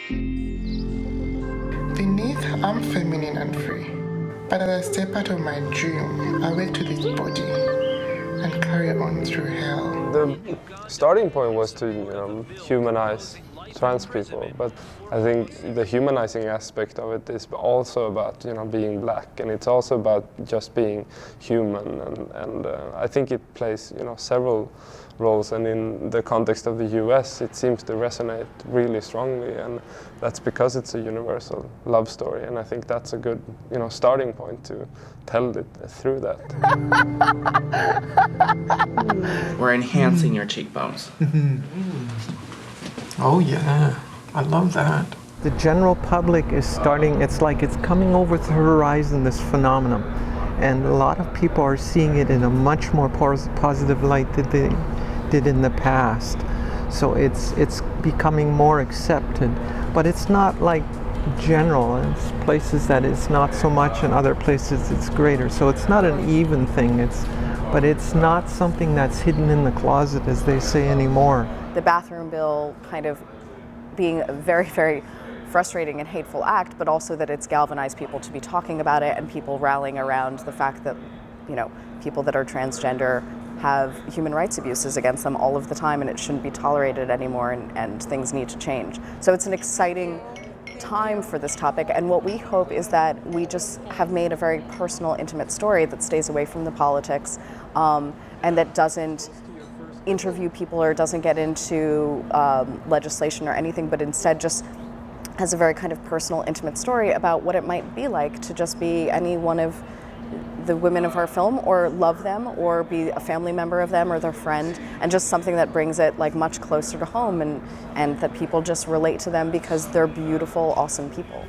Beneath, I'm feminine and free, but as I step out of my dream, I wake to this body and carry on through hell. The starting point was to humanize trans people, but I think the humanizing aspect of it is also about being black, and it's also about just being human, and I think it plays several roles, and in the context of the US it seems to resonate really strongly, and that's because it's a universal love story, and I think that's a good starting point to tell it through that. We're enhancing your cheekbones. Oh yeah, I love that. The general public is starting, it's like it's coming over the horizon, this phenomenon. And a lot of people are seeing it in a much more positive light than they did in the past. So it's becoming more accepted. But it's not like general. It's places that it's not so much, and other places it's greater. So it's not an even thing. But it's not something that's hidden in the closet, as they say, anymore. The bathroom bill kind of being a very, very frustrating and hateful act, but also that it's galvanized people to be talking about it, and people rallying around the fact that, people that are transgender have human rights abuses against them all of the time, and it shouldn't be tolerated anymore, and things need to change. So it's an exciting time for this topic, and what we hope is that we just have made a very personal, intimate story that stays away from the politics, and that doesn't interview people or doesn't get into legislation or anything, but instead just has a very kind of personal, intimate story about what it might be like to just be any one of the women of our film, or love them, or be a family member of them, or their friend, and just something that brings it like much closer to home, and that people just relate to them because they're beautiful, awesome people.